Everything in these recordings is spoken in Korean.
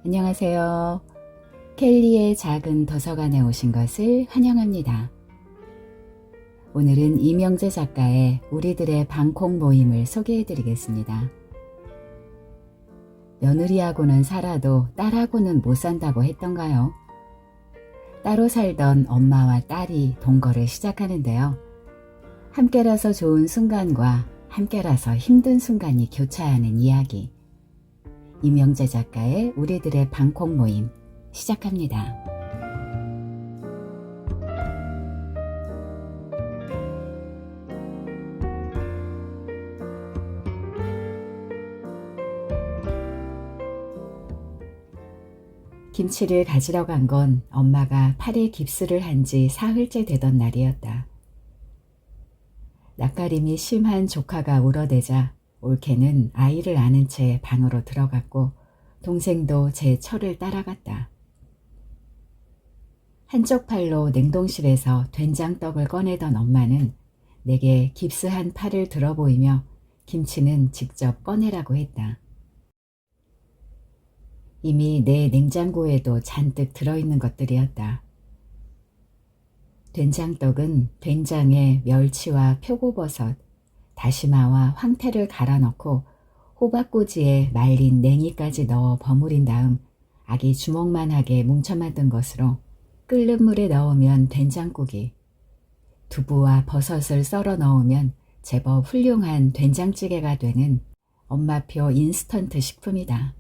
안녕하세요. 켈리의 작은 도서관에 오신 것을 환영합니다. 오늘은 이명재 작가의 우리들의 방콕 모임을 소개해 드리겠습니다. 며느리하고는 살아도 딸하고는 못 산다고 했던가요? 따로 살던 엄마와 딸이 동거를 시작하는데요. 함께라서 좋은 순간과 함께라서 힘든 순간이 교차하는 이야기. 이명재 작가의 우리들의 방콕 모임 시작합니다. 김치를 가지러 간 건 엄마가 팔에 깁스를 한 지 사흘째 되던 날이었다. 낯가림이 심한 조카가 울어대자 올케는 아이를 안은 채 방으로 들어갔고 동생도 제 철을 따라갔다. 한쪽 팔로 냉동실에서 된장떡을 꺼내던 엄마는 내게 깁스한 팔을 들어 보이며 김치는 직접 꺼내라고 했다. 이미 내 냉장고에도 잔뜩 들어있는 것들이었다. 된장떡은 된장에 멸치와 표고버섯, 다시마와 황태를 갈아 넣고 호박꼬지에 말린 냉이까지 넣어 버무린 다음 아기 주먹만하게 뭉쳐 만든 것으로 끓는 물에 넣으면 된장국이, 두부와 버섯을 썰어 넣으면 제법 훌륭한 된장찌개가 되는 엄마표 인스턴트 식품이다.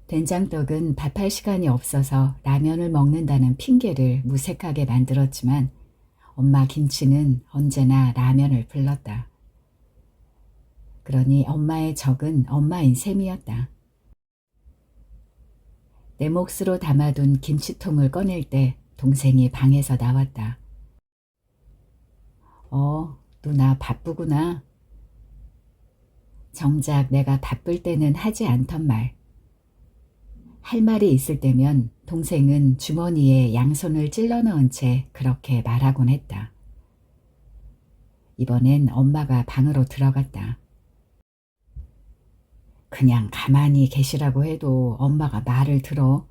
된장떡은 밥할 시간이 없어서 라면을 먹는다는 핑계를 무색하게 만들었지만 엄마 김치는 언제나 라면을 불렀다. 그러니 엄마의 적은 엄마인 셈이었다. 내 몫으로 담아둔 김치통을 꺼낼 때 동생이 방에서 나왔다. 누나 바쁘구나. 정작 내가 바쁠 때는 하지 않던 말. 할 말이 있을 때면 동생은 주머니에 양손을 찔러 넣은 채 그렇게 말하곤 했다. 이번엔 엄마가 방으로 들어갔다. 그냥 가만히 계시라고 해도 엄마가 말을 들어.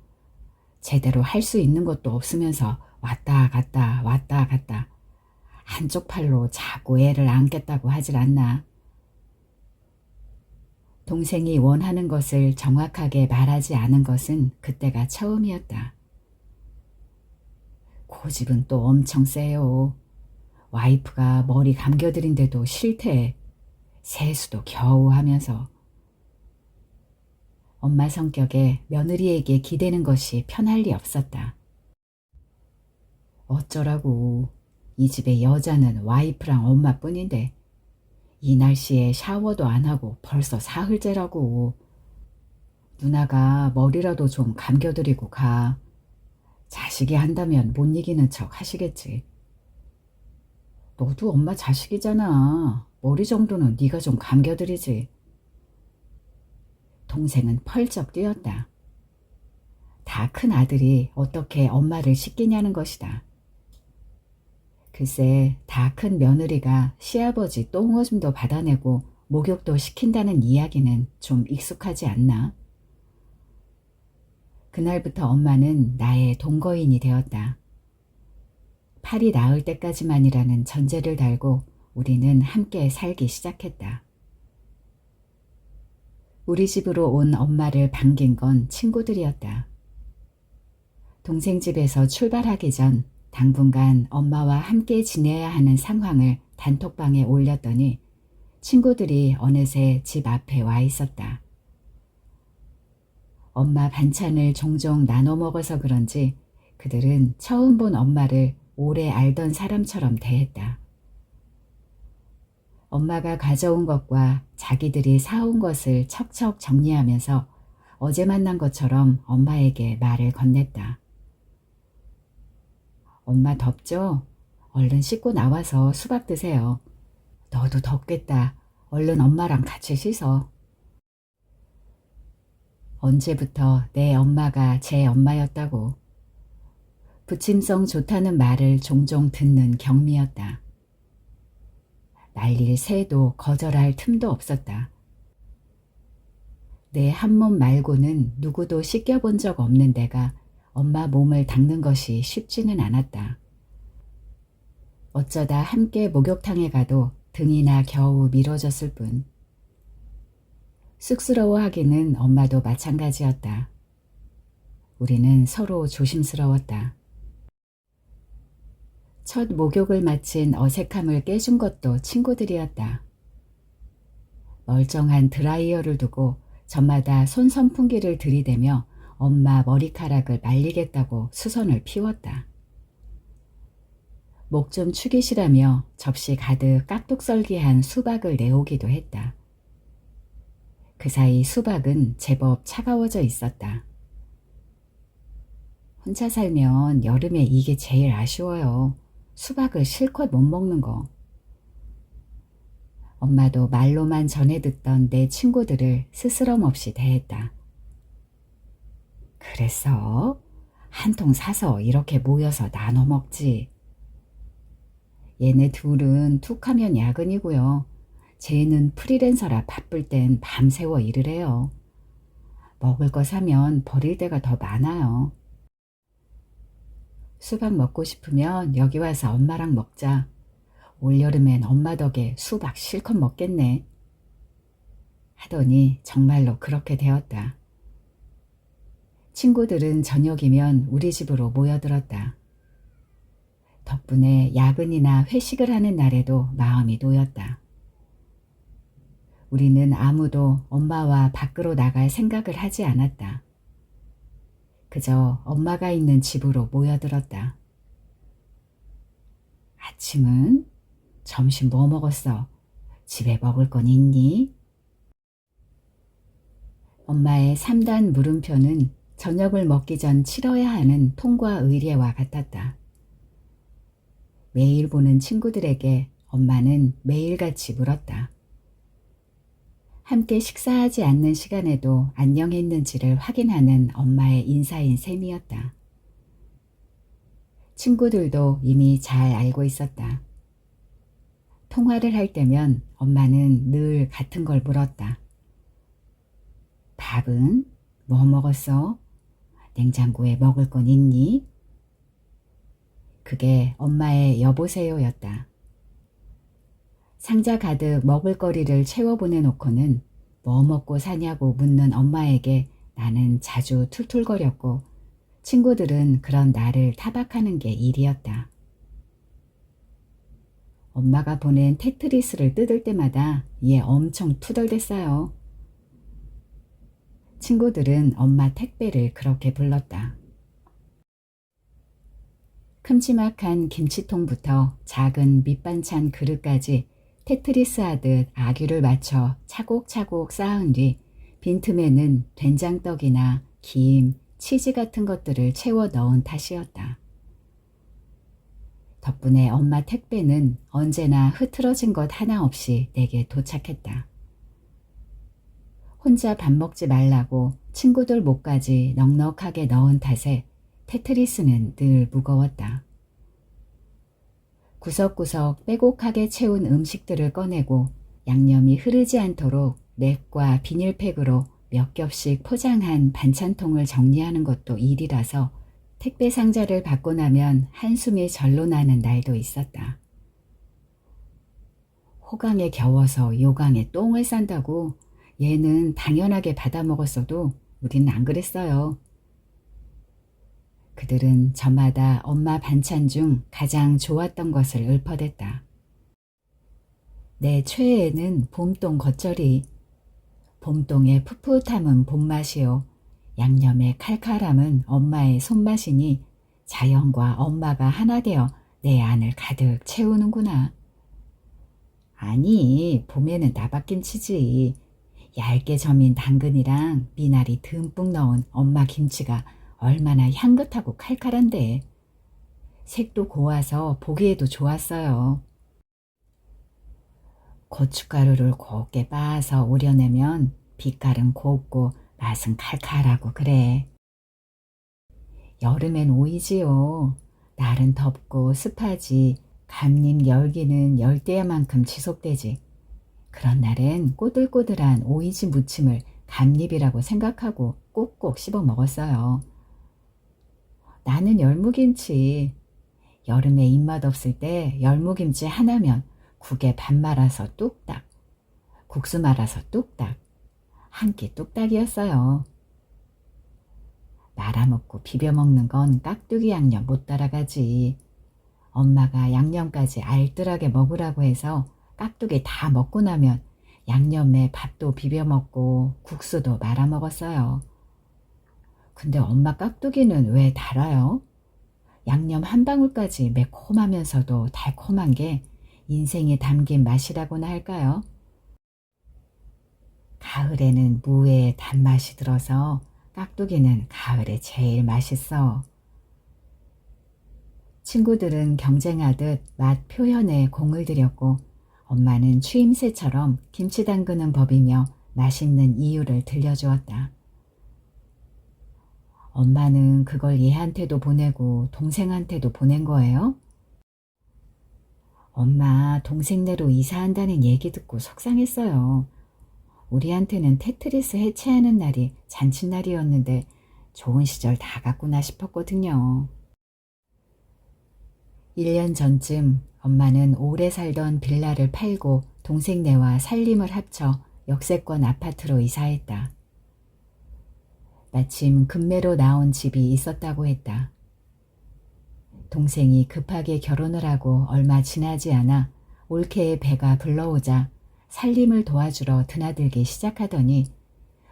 제대로 할 수 있는 것도 없으면서 왔다 갔다 왔다 갔다. 한쪽 팔로 자꾸 애를 안겠다고 하질 않나. 동생이 원하는 것을 정확하게 말하지 않은 것은 그때가 처음이었다. 고집은 또 엄청 세요. 와이프가 머리 감겨드린데도 싫대. 세수도 겨우 하면서. 엄마 성격에 며느리에게 기대는 것이 편할 리 없었다. 어쩌라고. 이 집의 여자는 와이프랑 엄마뿐인데 이 날씨에 샤워도 안 하고 벌써 사흘째라고. 누나가 머리라도 좀 감겨드리고 가. 자식이 한다면 못 이기는 척 하시겠지. 너도 엄마 자식이잖아. 머리 정도는 네가 좀 감겨드리지. 동생은 펄쩍 뛰었다. 다 큰 아들이 어떻게 엄마를 씻기냐는 것이다. 글쎄, 다 큰 며느리가 시아버지 똥오줌도 받아내고 목욕도 시킨다는 이야기는 좀 익숙하지 않나? 그날부터 엄마는 나의 동거인이 되었다. 팔이 나을 때까지만이라는 전제를 달고 우리는 함께 살기 시작했다. 우리 집으로 온 엄마를 반긴 건 친구들이었다. 동생 집에서 출발하기 전 당분간 엄마와 함께 지내야 하는 상황을 단톡방에 올렸더니 친구들이 어느새 집 앞에 와 있었다. 엄마 반찬을 종종 나눠 먹어서 그런지 그들은 처음 본 엄마를 오래 알던 사람처럼 대했다. 엄마가 가져온 것과 자기들이 사온 것을 척척 정리하면서 어제 만난 것처럼 엄마에게 말을 건넸다. 엄마 덥죠? 얼른 씻고 나와서 수박 드세요. 너도 덥겠다. 얼른 엄마랑 같이 씻어. 언제부터 내 엄마가 제 엄마였다고. 부침성 좋다는 말을 종종 듣는 경미였다. 말릴 새도 거절할 틈도 없었다. 내 한 몸 말고는 누구도 씻겨본 적 없는 내가 엄마 몸을 닦는 것이 쉽지는 않았다. 어쩌다 함께 목욕탕에 가도 등이나 겨우 미뤄졌을 뿐. 쑥스러워하기는 엄마도 마찬가지였다. 우리는 서로 조심스러웠다. 첫 목욕을 마친 어색함을 깨준 것도 친구들이었다. 멀쩡한 드라이어를 두고 저마다 손 선풍기를 들이대며 엄마 머리카락을 말리겠다고 수선을 피웠다. 목 좀 축이시라며 접시 가득 깍둑썰기한 수박을 내오기도 했다. 그 사이 수박은 제법 차가워져 있었다. 혼자 살면 여름에 이게 제일 아쉬워요. 수박을 실컷 못 먹는 거. 엄마도 말로만 전해 듣던 내 친구들을 스스럼 없이 대했다. 그랬어? 한 통 사서 이렇게 모여서 나눠 먹지. 얘네 둘은 툭하면 야근이고요. 쟤는 프리랜서라 바쁠 땐 밤새워 일을 해요. 먹을 거 사면 버릴 데가 더 많아요. 수박 먹고 싶으면 여기 와서 엄마랑 먹자. 올여름엔 엄마 덕에 수박 실컷 먹겠네. 하더니 정말로 그렇게 되었다. 친구들은 저녁이면 우리 집으로 모여들었다. 덕분에 야근이나 회식을 하는 날에도 마음이 놓였다. 우리는 아무도 엄마와 밖으로 나갈 생각을 하지 않았다. 그저 엄마가 있는 집으로 모여들었다. 아침은? 점심 뭐 먹었어? 집에 먹을 건 있니? 엄마의 3단 물음표는 저녁을 먹기 전 치러야 하는 통과 의례와 같았다. 매일 보는 친구들에게 엄마는 매일같이 물었다. 함께 식사하지 않는 시간에도 안녕했는지를 확인하는 엄마의 인사인 셈이었다. 친구들도 이미 잘 알고 있었다. 통화를 할 때면 엄마는 늘 같은 걸 물었다. 밥은? 뭐 먹었어? 냉장고에 먹을 건 있니? 그게 엄마의 여보세요였다. 상자 가득 먹을거리를 채워 보내놓고는 뭐 먹고 사냐고 묻는 엄마에게 나는 자주 툴툴거렸고 친구들은 그런 나를 타박하는 게 일이었다. 엄마가 보낸 테트리스를 뜯을 때마다 얘 엄청 투덜댔어요. 친구들은 엄마 택배를 그렇게 불렀다. 큼지막한 김치통부터 작은 밑반찬 그릇까지 테트리스 하듯 아귀를 맞춰 차곡차곡 쌓은 뒤 빈틈에는 된장떡이나 김, 치즈 같은 것들을 채워 넣은 탓이었다. 덕분에 엄마 택배는 언제나 흐트러진 것 하나 없이 내게 도착했다. 혼자 밥 먹지 말라고 친구들 목까지 넉넉하게 넣은 탓에 테트리스는 늘 무거웠다. 구석구석 빼곡하게 채운 음식들을 꺼내고 양념이 흐르지 않도록 랩과 비닐팩으로 몇 겹씩 포장한 반찬통을 정리하는 것도 일이라서 택배 상자를 받고 나면 한숨이 절로 나는 날도 있었다. 호강에 겨워서 요강에 똥을 싼다고 얘는 당연하게 받아 먹었어도 우린 안 그랬어요. 그들은 저마다 엄마 반찬 중 가장 좋았던 것을 읊어댔다. 내 최애는 봄동 겉절이. 봄동의 풋풋함은 봄맛이요. 양념의 칼칼함은 엄마의 손맛이니 자연과 엄마가 하나 되어 내 안을 가득 채우는구나. 아니, 봄에는 나박김치지. 얇게 저민 당근이랑 미나리 듬뿍 넣은 엄마 김치가 얼마나 향긋하고 칼칼한데. 색도 고와서 보기에도 좋았어요. 고춧가루를 곱게 빻아서 우려내면 빛깔은 곱고 맛은 칼칼하고 그래. 여름엔 오이지요. 날은 덥고 습하지 감림 열기는 열대야만큼 지속되지. 그런 날엔 꼬들꼬들한 오이지 무침을 감잎이라고 생각하고 꼭꼭 씹어 먹었어요. 나는 열무김치. 여름에 입맛 없을 때 열무김치 하나면 국에 밥 말아서 뚝딱, 국수 말아서 뚝딱, 한 끼 뚝딱이었어요. 말아먹고 비벼먹는 건 깍두기 양념 못 따라가지. 엄마가 양념까지 알뜰하게 먹으라고 해서 깍두기 다 먹고 나면 양념에 밥도 비벼먹고 국수도 말아먹었어요. 근데 엄마 깍두기는 왜 달아요? 양념 한 방울까지 매콤하면서도 달콤한 게 인생에 담긴 맛이라고나 할까요? 가을에는 무의 단맛이 들어서 깍두기는 가을에 제일 맛있어. 친구들은 경쟁하듯 맛 표현에 공을 들였고 엄마는 추임새처럼 김치 담그는 법이며 맛있는 이유를 들려주었다. 엄마는 그걸 얘한테도 보내고 동생한테도 보낸 거예요? 엄마 동생네로 이사한다는 얘기 듣고 속상했어요. 우리한테는 테트리스 해체하는 날이 잔칫날이었는데 좋은 시절 다 갔구나 싶었거든요. 1년 전쯤 엄마는 오래 살던 빌라를 팔고 동생네와 살림을 합쳐 역세권 아파트로 이사했다. 마침 급매로 나온 집이 있었다고 했다. 동생이 급하게 결혼을 하고 얼마 지나지 않아 올케의 배가 불러오자 살림을 도와주러 드나들기 시작하더니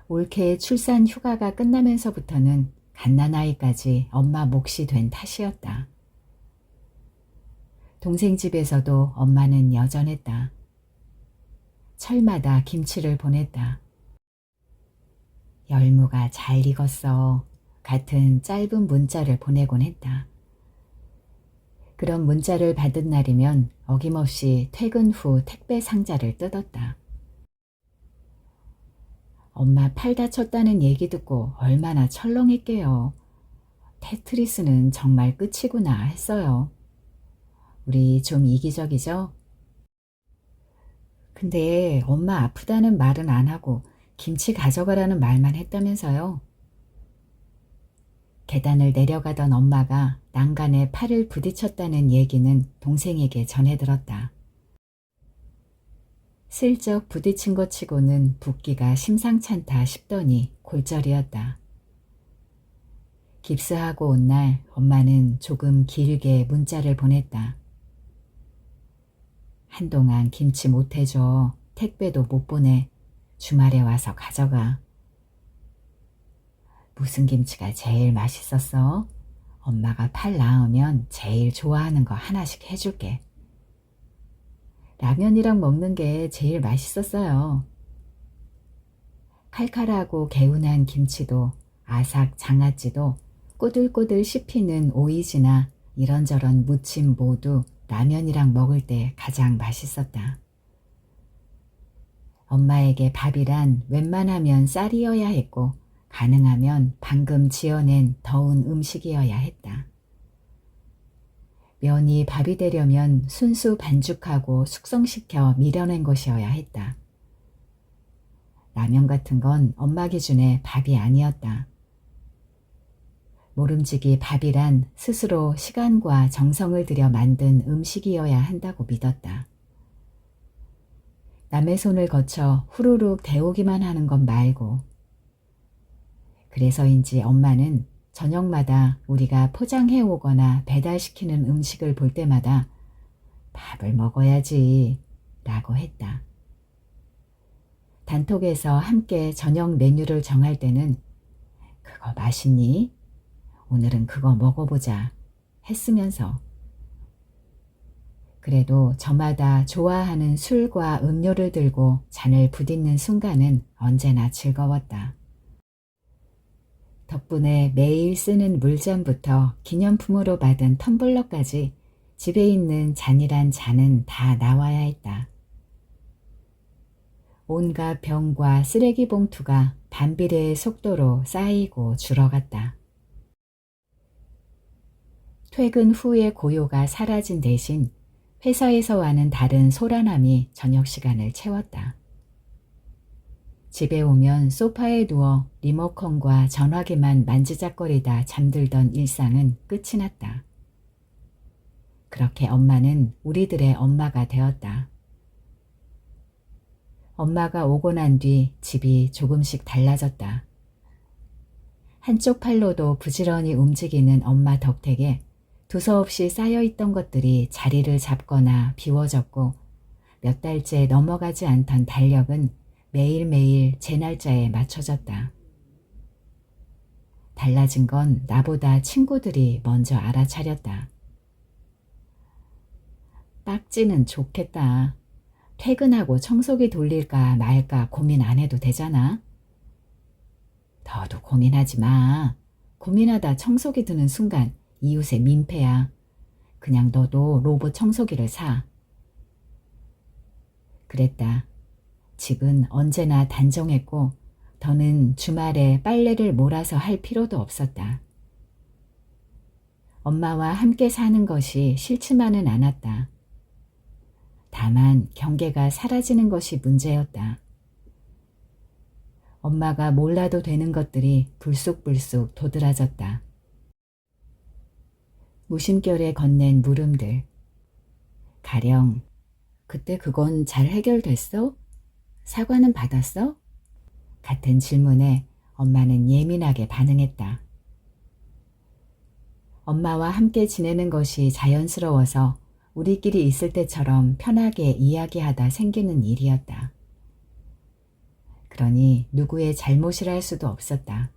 올케의 출산 휴가가 끝나면서부터는 갓난아이까지 엄마 몫이 된 탓이었다. 동생 집에서도 엄마는 여전했다. 철마다 김치를 보냈다. 열무가 잘 익었어. 같은 짧은 문자를 보내곤 했다. 그런 문자를 받은 날이면 어김없이 퇴근 후 택배 상자를 뜯었다. 엄마 팔 다쳤다는 얘기 듣고 얼마나 철렁했게요. 테트리스는 정말 끝이구나 했어요. 우리 좀 이기적이죠? 근데 엄마 아프다는 말은 안 하고 김치 가져가라는 말만 했다면서요. 계단을 내려가던 엄마가 난간에 팔을 부딪혔다는 얘기는 동생에게 전해 들었다. 슬쩍 부딪힌 것 치고는 붓기가 심상찮다 싶더니 골절이었다. 깁스하고 온 날 엄마는 조금 길게 문자를 보냈다. 한동안 김치 못 해줘. 택배도 못 보내. 주말에 와서 가져가. 무슨 김치가 제일 맛있었어? 엄마가 팔 나으면 제일 좋아하는 거 하나씩 해줄게. 라면이랑 먹는 게 제일 맛있었어요. 칼칼하고 개운한 김치도 아삭 장아찌도 꼬들꼬들 씹히는 오이지나 이런저런 무침 모두 라면이랑 먹을 때 가장 맛있었다. 엄마에게 밥이란 웬만하면 쌀이어야 했고 가능하면 방금 지어낸 더운 음식이어야 했다. 면이 밥이 되려면 순수 반죽하고 숙성시켜 밀어낸 것이어야 했다. 라면 같은 건 엄마 기준에 밥이 아니었다. 모름지기 밥이란 스스로 시간과 정성을 들여 만든 음식이어야 한다고 믿었다. 남의 손을 거쳐 후루룩 데우기만 하는 것 말고. 그래서인지 엄마는 저녁마다 우리가 포장해 오거나 배달시키는 음식을 볼 때마다 밥을 먹어야지 라고 했다. 단톡에서 함께 저녁 메뉴를 정할 때는 그거 맛있니? 오늘은 그거 먹어보자 했으면서. 그래도 저마다 좋아하는 술과 음료를 들고 잔을 부딛는 순간은 언제나 즐거웠다. 덕분에 매일 쓰는 물잔부터 기념품으로 받은 텀블러까지 집에 있는 잔이란 잔은 다 나와야 했다. 온갖 병과 쓰레기 봉투가 반비례의 속도로 쌓이고 줄어갔다. 퇴근 후의 고요가 사라진 대신 회사에서와는 다른 소란함이 저녁 시간을 채웠다. 집에 오면 소파에 누워 리모컨과 전화기만 만지작거리다 잠들던 일상은 끝이 났다. 그렇게 엄마는 우리들의 엄마가 되었다. 엄마가 오고 난 뒤 집이 조금씩 달라졌다. 한쪽 팔로도 부지런히 움직이는 엄마 덕택에 두서없이 쌓여있던 것들이 자리를 잡거나 비워졌고 몇 달째 넘어가지 않던 달력은 매일매일 제 날짜에 맞춰졌다. 달라진 건 나보다 친구들이 먼저 알아차렸다. 딱지는 좋겠다. 퇴근하고 청소기 돌릴까 말까 고민 안 해도 되잖아. 너도 고민하지 마. 고민하다 청소기 드는 순간 이웃의 민폐야. 그냥 너도 로봇 청소기를 사. 그랬다. 집은 언제나 단정했고 더는 주말에 빨래를 몰아서 할 필요도 없었다. 엄마와 함께 사는 것이 싫지만은 않았다. 다만 경계가 사라지는 것이 문제였다. 엄마가 몰라도 되는 것들이 불쑥불쑥 도드라졌다. 무심결에 건넨 물음들. 가령 그때 그건 잘 해결됐어? 사과는 받았어? 같은 질문에 엄마는 예민하게 반응했다. 엄마와 함께 지내는 것이 자연스러워서 우리끼리 있을 때처럼 편하게 이야기하다 생기는 일이었다. 그러니 누구의 잘못이라 할 수도 없었다.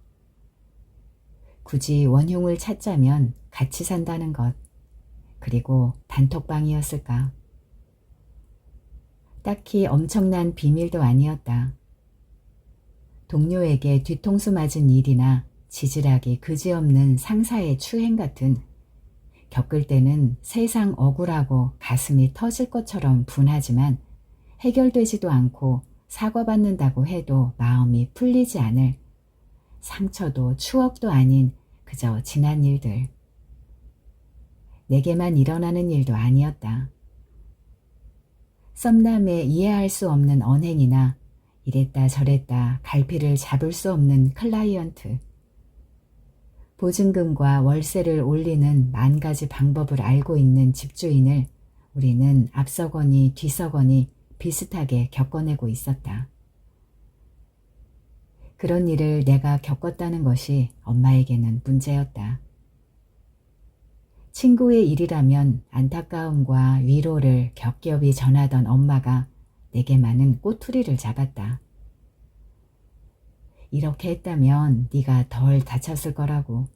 굳이 원흉을 찾자면 같이 산다는 것, 그리고 단톡방이었을까. 딱히 엄청난 비밀도 아니었다. 동료에게 뒤통수 맞은 일이나 지질하기 그지없는 상사의 추행 같은 겪을 때는 세상 억울하고 가슴이 터질 것처럼 분하지만 해결되지도 않고 사과받는다고 해도 마음이 풀리지 않을 상처도 추억도 아닌 그저 지난 일들. 내게만 일어나는 일도 아니었다. 썸남의 이해할 수 없는 언행이나 이랬다 저랬다 갈피를 잡을 수 없는 클라이언트. 보증금과 월세를 올리는 만 가지 방법을 알고 있는 집주인을 우리는 앞서거니 뒤서거니 비슷하게 겪어내고 있었다. 그런 일을 내가 겪었다는 것이 엄마에게는 문제였다. 친구의 일이라면 안타까움과 위로를 겹겹이 전하던 엄마가 내게만은 꼬투리를 잡았다. 이렇게 했다면 네가 덜 다쳤을 거라고.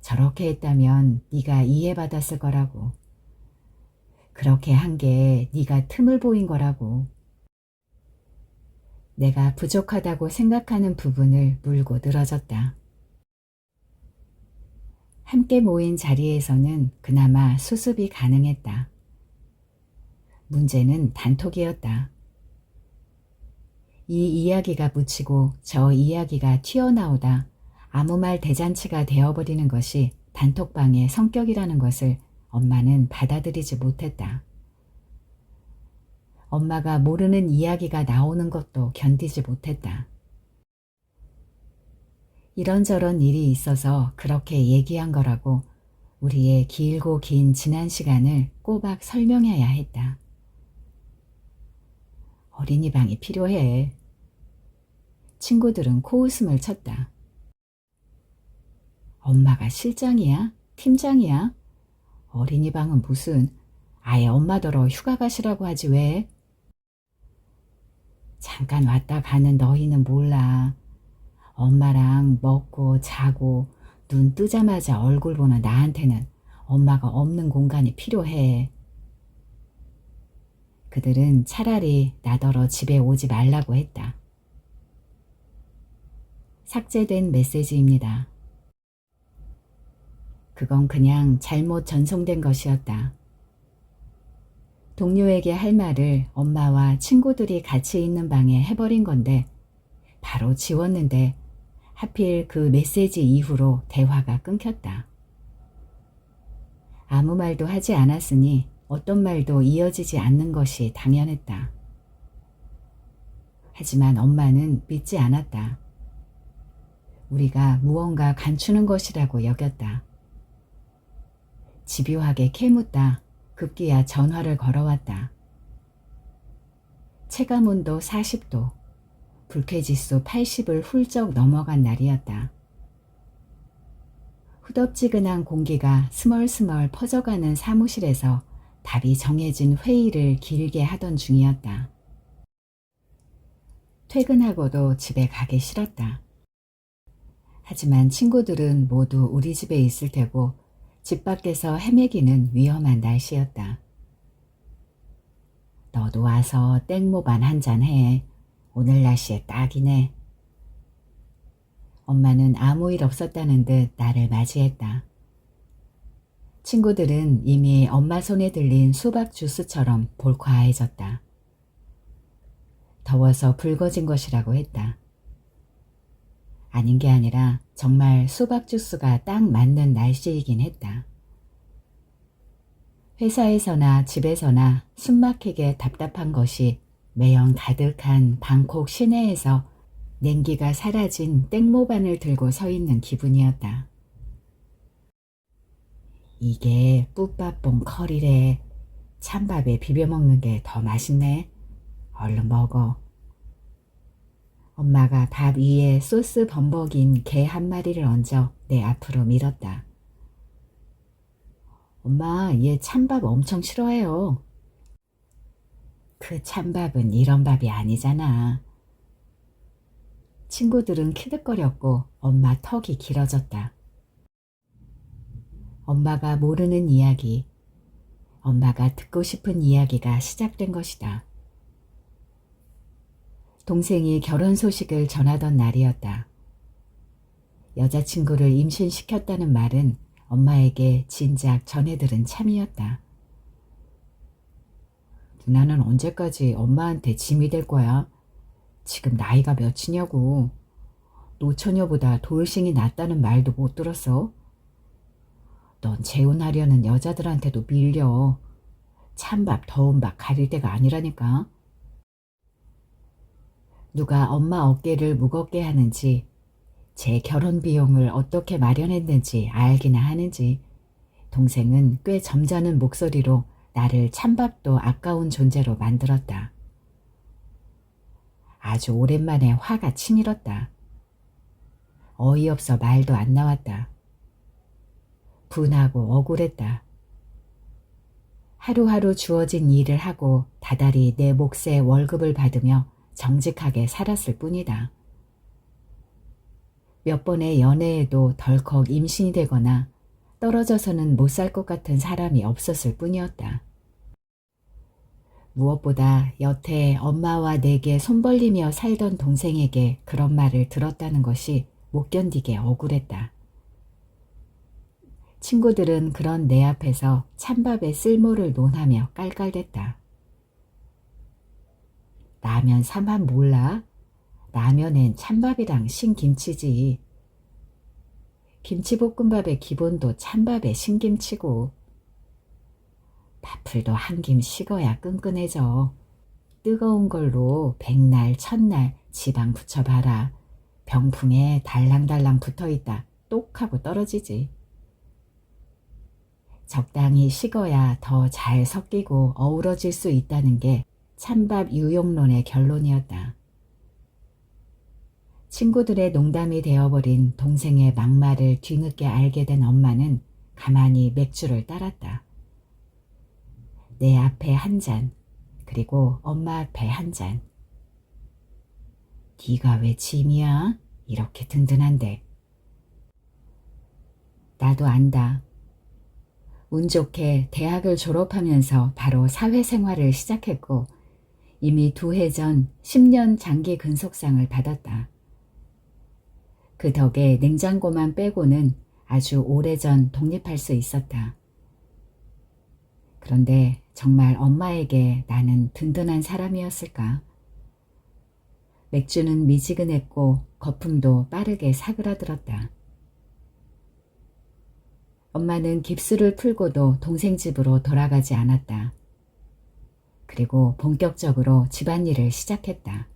저렇게 했다면 네가 이해받았을 거라고. 그렇게 한 게 네가 틈을 보인 거라고. 내가 부족하다고 생각하는 부분을 물고 늘어졌다. 함께 모인 자리에서는 그나마 수습이 가능했다. 문제는 단톡이었다. 이 이야기가 묻히고 저 이야기가 튀어나오다 아무 말 대잔치가 되어버리는 것이 단톡방의 성격이라는 것을 엄마는 받아들이지 못했다. 엄마가 모르는 이야기가 나오는 것도 견디지 못했다. 이런저런 일이 있어서 그렇게 얘기한 거라고 우리의 길고 긴 지난 시간을 꼬박 설명해야 했다. 어린이방이 필요해. 친구들은 코웃음을 쳤다. 엄마가 실장이야? 팀장이야? 어린이방은 무슨, 아예 엄마더러 휴가 가시라고 하지 왜? 잠깐 왔다 가는 너희는 몰라. 엄마랑 먹고 자고 눈 뜨자마자 얼굴 보는 나한테는 엄마가 없는 공간이 필요해. 그들은 차라리 나더러 집에 오지 말라고 했다. 삭제된 메시지입니다. 그건 그냥 잘못 전송된 것이었다. 동료에게 할 말을 엄마와 친구들이 같이 있는 방에 해버린 건데 바로 지웠는데 하필 그 메시지 이후로 대화가 끊겼다. 아무 말도 하지 않았으니 어떤 말도 이어지지 않는 것이 당연했다. 하지만 엄마는 믿지 않았다. 우리가 무언가 감추는 것이라고 여겼다. 집요하게 캐묻다 급기야 전화를 걸어왔다. 체감온도 40도, 불쾌지수 80을 훌쩍 넘어간 날이었다. 후덥지근한 공기가 스멀스멀 퍼져가는 사무실에서 답이 정해진 회의를 길게 하던 중이었다. 퇴근하고도 집에 가기 싫었다. 하지만 친구들은 모두 우리 집에 있을 테고 집 밖에서 헤매기는 위험한 날씨였다. 너도 와서 땡모반 한잔 해. 오늘 날씨에 딱이네. 엄마는 아무 일 없었다는 듯 나를 맞이했다. 친구들은 이미 엄마 손에 들린 수박 주스처럼 볼과해졌다. 더워서 붉어진 것이라고 했다. 아닌 게 아니라 정말 수박 주스가 딱 맞는 날씨이긴 했다. 회사에서나 집에서나 숨막히게 답답한 것이 매연 가득한 방콕 시내에서 냉기가 사라진 땡모반을 들고 서 있는 기분이었다. 이게 뿌빠뽕 커리래. 찬밥에 비벼 먹는 게 더 맛있네. 얼른 먹어. 엄마가 밥 위에 소스 범벅인 게 한 마리를 얹어 내 앞으로 밀었다. 엄마, 얘 찬밥 엄청 싫어해요. 그 찬밥은 이런 밥이 아니잖아. 친구들은 키득거렸고 엄마 턱이 길어졌다. 엄마가 모르는 이야기, 엄마가 듣고 싶은 이야기가 시작된 것이다. 동생이 결혼 소식을 전하던 날이었다. 여자친구를 임신시켰다는 말은 엄마에게 진작 전해 들은 참이었다. 누나는 언제까지 엄마한테 짐이 될 거야? 지금 나이가 몇이냐고. 노처녀보다 돌싱이 낫다는 말도 못 들었어? 넌 재혼하려는 여자들한테도 밀려. 찬밥 더운 밥 가릴 때가 아니라니까. 누가 엄마 어깨를 무겁게 하는지, 제 결혼 비용을 어떻게 마련했는지 알기나 하는지 동생은 꽤 점잖은 목소리로 나를 찬밥도 아까운 존재로 만들었다. 아주 오랜만에 화가 치밀었다. 어이없어 말도 안 나왔다. 분하고 억울했다. 하루하루 주어진 일을 하고 다달이 내 몫의 월급을 받으며 정직하게 살았을 뿐이다. 몇 번의 연애에도 덜컥 임신이 되거나 떨어져서는 못 살 것 같은 사람이 없었을 뿐이었다. 무엇보다 여태 엄마와 내게 손 벌리며 살던 동생에게 그런 말을 들었다는 것이 못 견디게 억울했다. 친구들은 그런 내 앞에서 찬밥의 쓸모를 논하며 깔깔댔다. 라면 삼합 몰라? 라면엔 찬밥이랑 신김치지. 김치볶음밥의 기본도 찬밥에 신김치고. 밥풀도 한 김 식어야 끈끈해져. 뜨거운 걸로 백날 첫날 지방 붙여봐라. 병풍에 달랑달랑 붙어있다 똑 하고 떨어지지. 적당히 식어야 더 잘 섞이고 어우러질 수 있다는 게 찬밥 유용론의 결론이었다. 친구들의 농담이 되어버린 동생의 막말을 뒤늦게 알게 된 엄마는 가만히 맥주를 따랐다. 내 앞에 한 잔, 그리고 엄마 앞에 한 잔. 네가 왜 짐이야? 이렇게 든든한데. 나도 안다. 운 좋게 대학을 졸업하면서 바로 사회생활을 시작했고 이미 2해 전 10년 장기 근속상을 받았다. 그 덕에 냉장고만 빼고는 아주 오래전 독립할 수 있었다. 그런데 정말 엄마에게 나는 든든한 사람이었을까? 맥주는 미지근했고 거품도 빠르게 사그라들었다. 엄마는 깁스를 풀고도 동생 집으로 돌아가지 않았다. 그리고 본격적으로 집안일을 시작했다.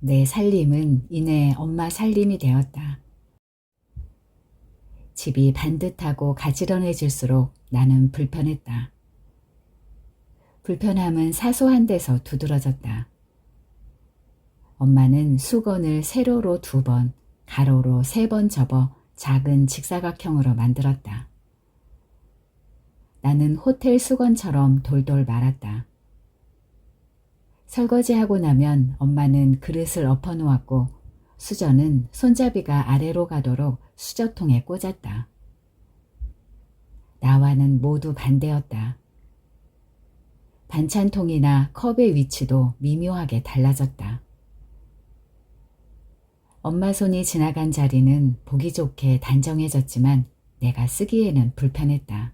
내 살림은 이내 엄마 살림이 되었다. 집이 반듯하고 가지런해질수록 나는 불편했다. 불편함은 사소한 데서 두드러졌다. 엄마는 수건을 세로로 2번, 가로로 3번 접어 작은 직사각형으로 만들었다. 나는 호텔 수건처럼 돌돌 말았다. 설거지하고 나면 엄마는 그릇을 엎어놓았고 수저는 손잡이가 아래로 가도록 수저통에 꽂았다. 나와는 모두 반대였다. 반찬통이나 컵의 위치도 미묘하게 달라졌다. 엄마 손이 지나간 자리는 보기 좋게 단정해졌지만 내가 쓰기에는 불편했다.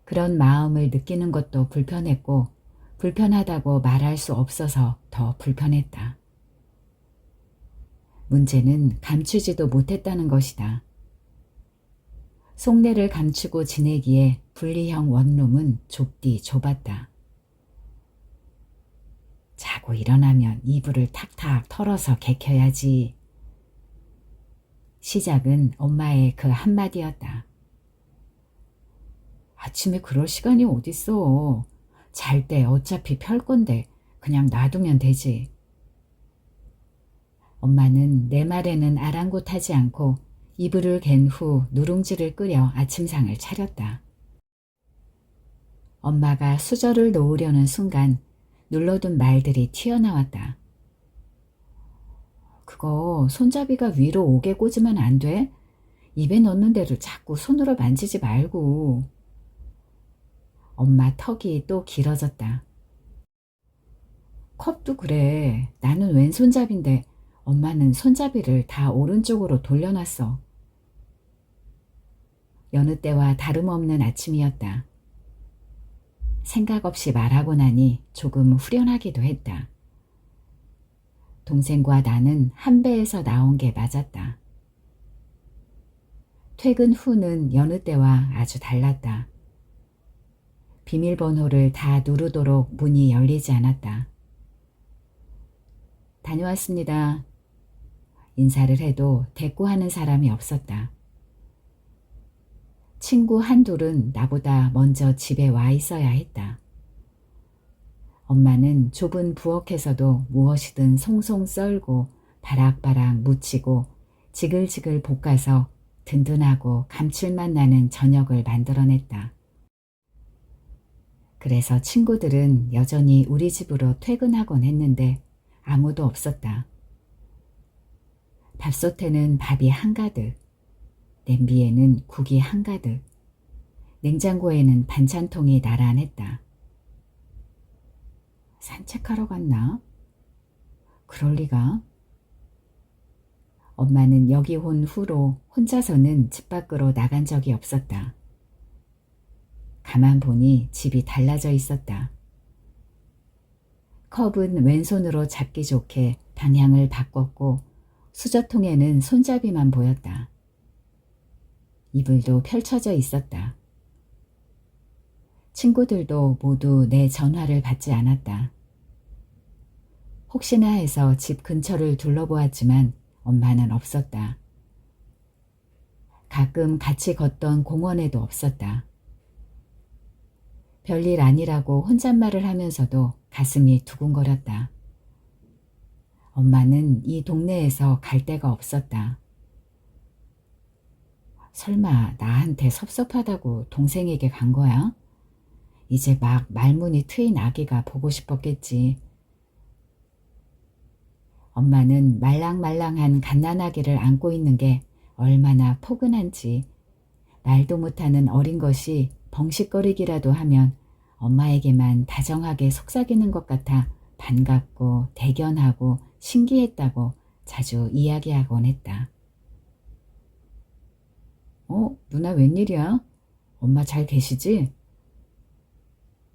그런 마음을 느끼는 것도 불편했고 불편하다고 말할 수 없어서 더 불편했다. 문제는 감추지도 못했다는 것이다. 속내를 감추고 지내기에 분리형 원룸은 좁디 좁았다. 자고 일어나면 이불을 탁탁 털어서 개켜야지. 시작은 엄마의 그 한마디였다. 아침에 그럴 시간이 어딨어. 잘 때 어차피 펼 건데 그냥 놔두면 되지. 엄마는 내 말에는 아랑곳하지 않고 이불을 갠 후 누룽지를 끓여 아침상을 차렸다. 엄마가 수저를 놓으려는 순간 눌러둔 말들이 튀어나왔다. 그거 손잡이가 위로 오게 꽂으면 안 돼? 입에 넣는 데를 자꾸 손으로 만지지 말고. 엄마 턱이 또 길어졌다. 컵도 그래. 나는 왼손잡인데 엄마는 손잡이를 다 오른쪽으로 돌려놨어. 여느 때와 다름없는 아침이었다. 생각 없이 말하고 나니 조금 후련하기도 했다. 동생과 나는 한 배에서 나온 게 맞았다. 퇴근 후는 여느 때와 아주 달랐다. 비밀번호를 다 누르도록 문이 열리지 않았다. 다녀왔습니다. 인사를 해도 대꾸하는 사람이 없었다. 친구 한둘은 나보다 먼저 집에 와 있어야 했다. 엄마는 좁은 부엌에서도 무엇이든 송송 썰고 바락바락 무치고 지글지글 볶아서 든든하고 감칠맛 나는 저녁을 만들어냈다. 그래서 친구들은 여전히 우리 집으로 퇴근하곤 했는데 아무도 없었다. 밥솥에는 밥이 한가득, 냄비에는 국이 한가득, 냉장고에는 반찬통이 나란했다. 산책하러 갔나? 그럴 리가. 엄마는 여기 온 후로 혼자서는 집 밖으로 나간 적이 없었다. 가만 보니 집이 달라져 있었다. 컵은 왼손으로 잡기 좋게 방향을 바꿨고 수저통에는 손잡이만 보였다. 이불도 펼쳐져 있었다. 친구들도 모두 내 전화를 받지 않았다. 혹시나 해서 집 근처를 둘러보았지만 엄마는 없었다. 가끔 같이 걷던 공원에도 없었다. 별일 아니라고 혼잣말을 하면서도 가슴이 두근거렸다. 엄마는 이 동네에서 갈 데가 없었다. 설마 나한테 섭섭하다고 동생에게 간 거야? 이제 막 말문이 트인 아기가 보고 싶었겠지. 엄마는 말랑말랑한 갓난아기를 안고 있는 게 얼마나 포근한지 말도 못하는 어린 것이 벙식거리기라도 하면 엄마에게만 다정하게 속삭이는 것 같아 반갑고 대견하고 신기했다고 자주 이야기하곤 했다. 누나 웬일이야? 엄마 잘 계시지?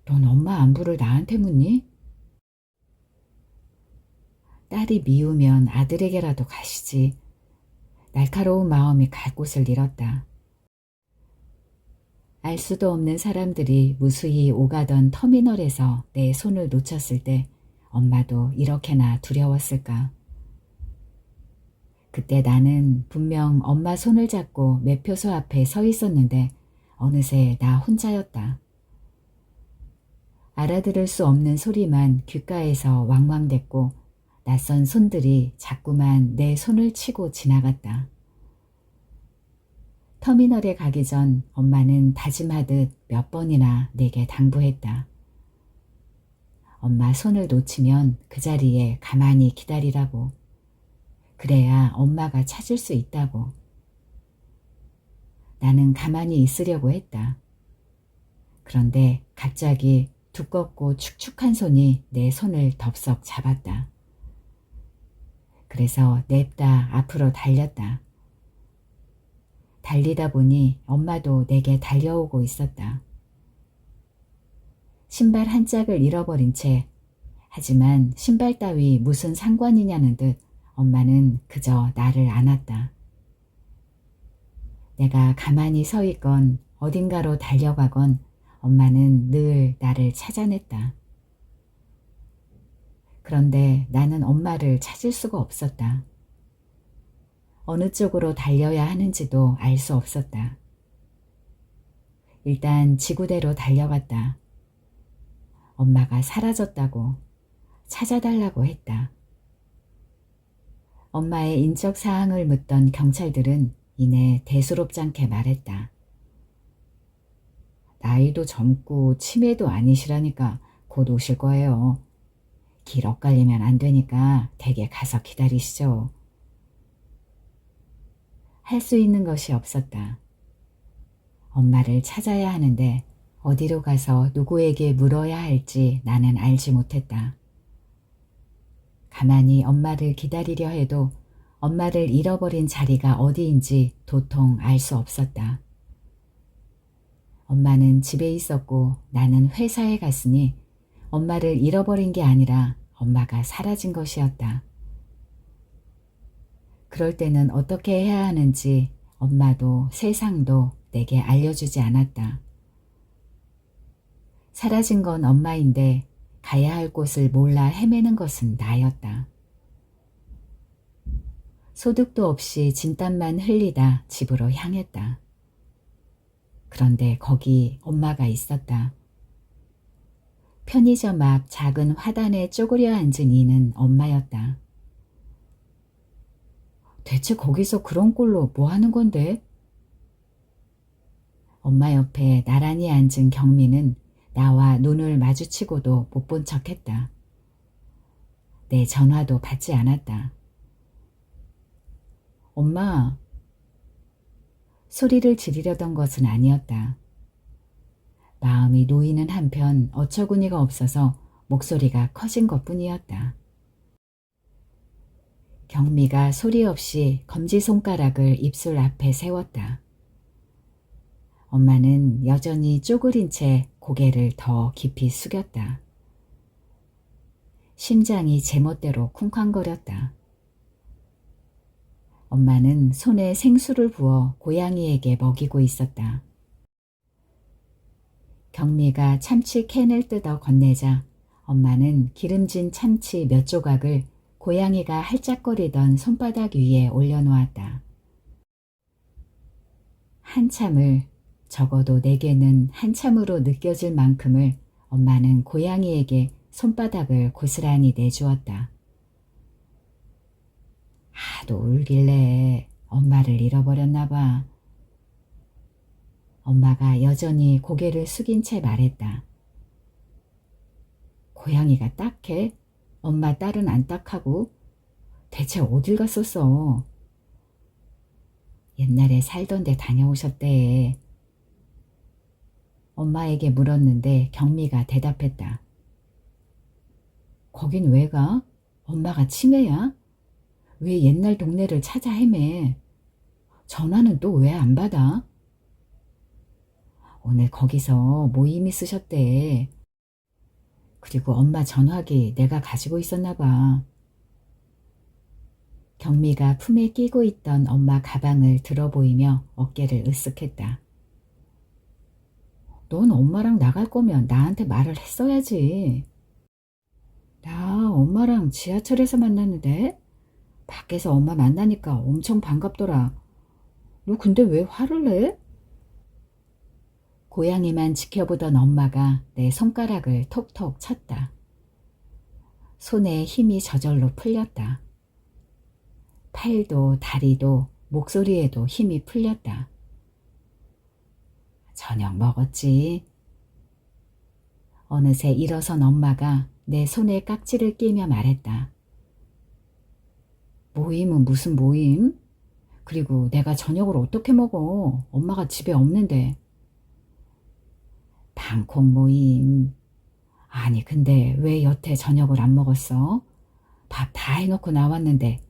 넌 엄마 안부를 나한테 묻니? 딸이 미우면 아들에게라도 가시지. 날카로운 마음이 갈 곳을 잃었다. 알 수도 없는 사람들이 무수히 오가던 터미널에서 내 손을 놓쳤을 때 엄마도 이렇게나 두려웠을까? 그때 나는 분명 엄마 손을 잡고 매표소 앞에 서 있었는데 어느새 나 혼자였다. 알아들을 수 없는 소리만 귓가에서 왕왕댔고 낯선 손들이 자꾸만 내 손을 치고 지나갔다. 터미널에 가기 전 엄마는 다짐하듯 몇 번이나 내게 당부했다. 엄마 손을 놓치면 그 자리에 가만히 기다리라고. 그래야 엄마가 찾을 수 있다고. 나는 가만히 있으려고 했다. 그런데 갑자기 두껍고 축축한 손이 내 손을 덥석 잡았다. 그래서 냅다 앞으로 달렸다. 달리다 보니 엄마도 내게 달려오고 있었다. 신발 한 짝을 잃어버린 채, 하지만 신발 따위 무슨 상관이냐는 듯 엄마는 그저 나를 안았다. 내가 가만히 서 있건 어딘가로 달려가건 엄마는 늘 나를 찾아냈다. 그런데 나는 엄마를 찾을 수가 없었다. 어느 쪽으로 달려야 하는지도 알 수 없었다. 일단 지구대로 달려갔다. 엄마가 사라졌다고, 찾아달라고 했다. 엄마의 인적 사항을 묻던 경찰들은 이내 대수롭지 않게 말했다. 나이도 젊고 치매도 아니시라니까 곧 오실 거예요. 길 엇갈리면 안 되니까 댁에 가서 기다리시죠. 할 수 있는 것이 없었다. 엄마를 찾아야 하는데 어디로 가서 누구에게 물어야 할지 나는 알지 못했다. 가만히 엄마를 기다리려 해도 엄마를 잃어버린 자리가 어디인지 도통 알 수 없었다. 엄마는 집에 있었고 나는 회사에 갔으니 엄마를 잃어버린 게 아니라 엄마가 사라진 것이었다. 그럴 때는 어떻게 해야 하는지 엄마도 세상도 내게 알려주지 않았다. 사라진 건 엄마인데 가야 할 곳을 몰라 헤매는 것은 나였다. 소득도 없이 진땀만 흘리다 집으로 향했다. 그런데 거기 엄마가 있었다. 편의점 앞 작은 화단에 쪼그려 앉은 이는 엄마였다. 대체 거기서 그런 꼴로 뭐 하는 건데? 엄마 옆에 나란히 앉은 경미는 나와 눈을 마주치고도 못 본 척했다. 내 전화도 받지 않았다. 엄마, 소리를 지르려던 것은 아니었다. 마음이 놓이는 한편 어처구니가 없어서 목소리가 커진 것뿐이었다. 경미가 소리 없이 검지손가락을 입술 앞에 세웠다. 엄마는 여전히 쪼그린 채 고개를 더 깊이 숙였다. 심장이 제멋대로 쿵쾅거렸다. 엄마는 손에 생수를 부어 고양이에게 먹이고 있었다. 경미가 참치 캔을 뜯어 건네자 엄마는 기름진 참치 몇 조각을 고양이가 할짝거리던 손바닥 위에 올려놓았다. 한참을, 적어도 내게는 한참으로 느껴질 만큼을 엄마는 고양이에게 손바닥을 고스란히 내주었다. 하도 울길래 엄마를 잃어버렸나 봐. 엄마가 여전히 고개를 숙인 채 말했다. 고양이가 딱해? 엄마 딸은 안 딱하고? 대체 어딜 갔었어? 옛날에 살던 데 다녀오셨대. 엄마에게 물었는데 경미가 대답했다. 거긴 왜 가? 엄마가 치매야? 왜 옛날 동네를 찾아 헤매? 전화는 또 왜 안 받아? 오늘 거기서 모임 있으셨대. 그리고 엄마 전화기 내가 가지고 있었나 봐. 경미가 품에 끼고 있던 엄마 가방을 들어보이며 어깨를 으쓱했다. 넌 엄마랑 나갈 거면 나한테 말을 했어야지. 나 엄마랑 지하철에서 만났는데? 밖에서 엄마 만나니까 엄청 반갑더라. 너 근데 왜 화를 내? 고양이만 지켜보던 엄마가 내 손가락을 톡톡 쳤다. 손에 힘이 저절로 풀렸다. 팔도 다리도 목소리에도 힘이 풀렸다. 저녁 먹었지? 어느새 일어선 엄마가 내 손에 깍지를 끼며 말했다. 모임은 무슨 모임? 그리고 내가 저녁을 어떻게 먹어? 엄마가 집에 없는데. 방콕 모임. 아니 근데 왜 여태 저녁을 안 먹었어? 밥 다 해놓고 나왔는데.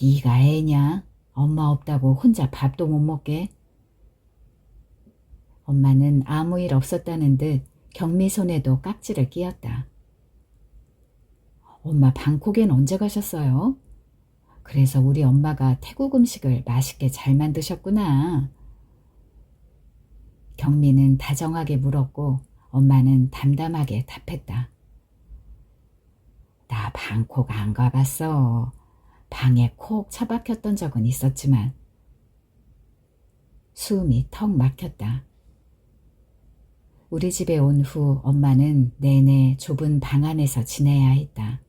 네가 애냐? 엄마 없다고 혼자 밥도 못 먹게? 엄마는 아무 일 없었다는 듯 경미 손에도 깍지를 끼었다. 엄마 방콕엔 언제 가셨어요? 그래서 우리 엄마가 태국 음식을 맛있게 잘 만드셨구나. 경미는 다정하게 물었고 엄마는 담담하게 답했다. 나 방콕 안 가봤어. 방에 콕 처박혔던 적은 있었지만. 숨이 턱 막혔다. 우리 집에 온 후 엄마는 내내 좁은 방 안에서 지내야 했다.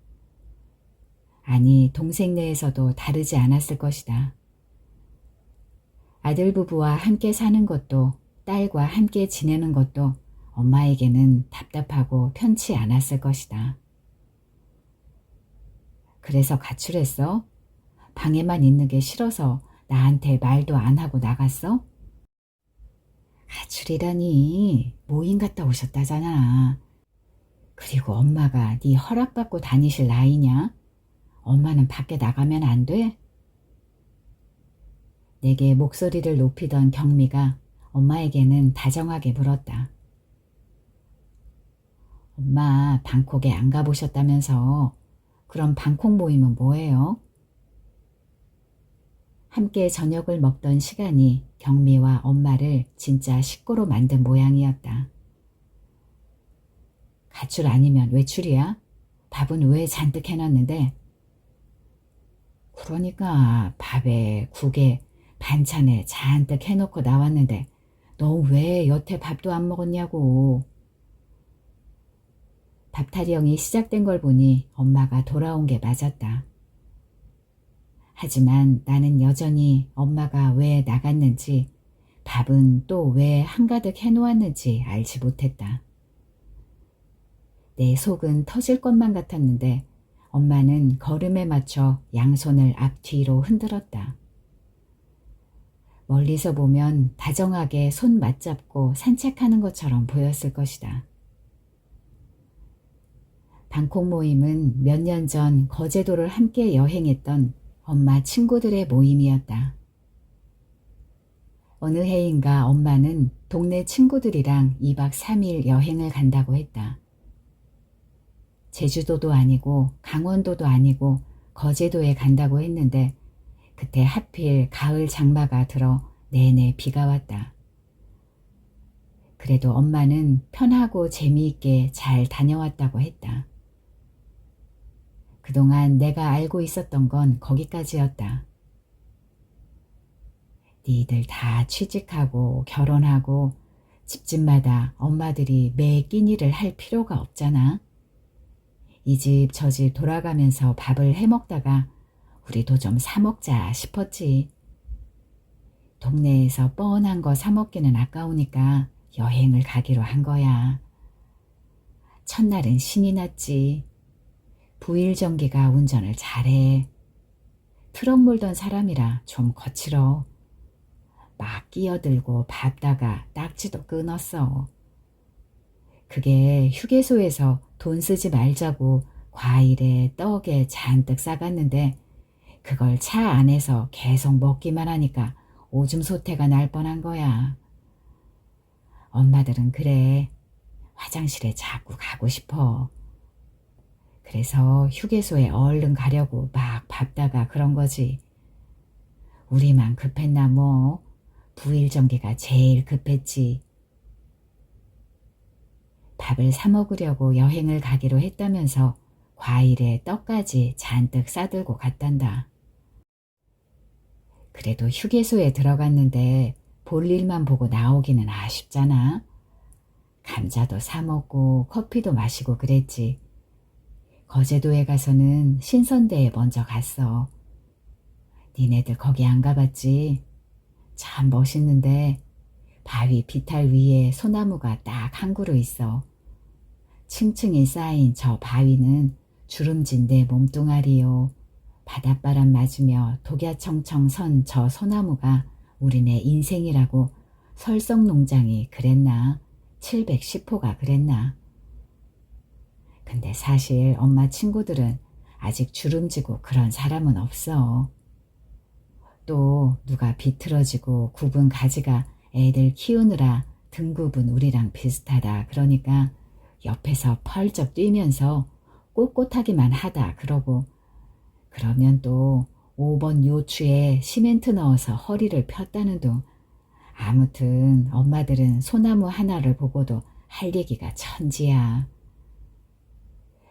아니, 동생네에서도 다르지 않았을 것이다. 아들 부부와 함께 사는 것도 딸과 함께 지내는 것도 엄마에게는 답답하고 편치 않았을 것이다. 그래서 가출했어? 방에만 있는 게 싫어서 나한테 말도 안 하고 나갔어? 가출이라니, 모임 갔다 오셨다잖아. 그리고 엄마가 네 허락받고 다니실 나이냐? 엄마는 밖에 나가면 안 돼? 내게 목소리를 높이던 경미가 엄마에게는 다정하게 물었다. 엄마 방콕에 안 가보셨다면서. 그럼 방콕 모임은 뭐예요? 함께 저녁을 먹던 시간이 경미와 엄마를 진짜 식구로 만든 모양이었다. 가출 아니면 외출이야? 밥은 왜 잔뜩 해놨는데? 그러니까 밥에 국에 반찬에 잔뜩 해놓고 나왔는데 너 왜 여태 밥도 안 먹었냐고. 밥타령이 시작된 걸 보니 엄마가 돌아온 게 맞았다. 하지만 나는 여전히 엄마가 왜 나갔는지 밥은 또 왜 한가득 해놓았는지 알지 못했다. 내 속은 터질 것만 같았는데 엄마는 걸음에 맞춰 양손을 앞뒤로 흔들었다. 멀리서 보면 다정하게 손 맞잡고 산책하는 것처럼 보였을 것이다. 방콕 모임은 몇 년 전 거제도를 함께 여행했던 엄마 친구들의 모임이었다. 어느 해인가 엄마는 동네 친구들이랑 2박 3일 여행을 간다고 했다. 제주도도 아니고 강원도도 아니고 거제도에 간다고 했는데 그때 하필 가을 장마가 들어 내내 비가 왔다. 그래도 엄마는 편하고 재미있게 잘 다녀왔다고 했다. 그동안 내가 알고 있었던 건 거기까지였다. 니들 다 취직하고 결혼하고 집집마다 엄마들이 매 끼니를 할 필요가 없잖아. 이 집 저 집 돌아가면서 밥을 해먹다가 우리도 좀 사먹자 싶었지. 동네에서 뻔한 거 사먹기는 아까우니까 여행을 가기로 한 거야. 첫날은 신이 났지. 부일정기가 운전을 잘해. 트럭 몰던 사람이라 좀 거칠어. 막 끼어들고 밟다가 딱지도 끊었어. 그게 휴게소에서 돈 쓰지 말자고 과일에 떡에 잔뜩 싸갔는데 그걸 차 안에서 계속 먹기만 하니까 오줌 소태가 날 뻔한 거야. 엄마들은 그래. 화장실에 자꾸 가고 싶어. 그래서 휴게소에 얼른 가려고 막 밟다가 그런 거지. 우리만 급했나 뭐. 부일정기가 제일 급했지. 밥을 사 먹으려고 여행을 가기로 했다면서 과일에 떡까지 잔뜩 싸들고 갔단다. 그래도 휴게소에 들어갔는데 볼 일만 보고 나오기는 아쉽잖아. 감자도 사 먹고 커피도 마시고 그랬지. 거제도에 가서는 신선대에 먼저 갔어. 니네들 거기 안 가봤지? 참 멋있는데 바위 비탈 위에 소나무가 딱 한 그루 있어. 층층이 쌓인 저 바위는 주름진 내 몸뚱아리요. 바닷바람 맞으며 독야청청 선 저 소나무가 우리네 인생이라고 설성농장이 그랬나? 710호가 그랬나? 근데 사실 엄마 친구들은 아직 주름지고 그런 사람은 없어. 또 누가 비틀어지고 굽은 가지가 애들 키우느라 등 굽은 우리랑 비슷하다 그러니까 옆에서 펄쩍 뛰면서 꼿꼿하기만 하다 그러고, 그러면 또 5번 요추에 시멘트 넣어서 허리를 폈다는 둥. 아무튼 엄마들은 소나무 하나를 보고도 할 얘기가 천지야.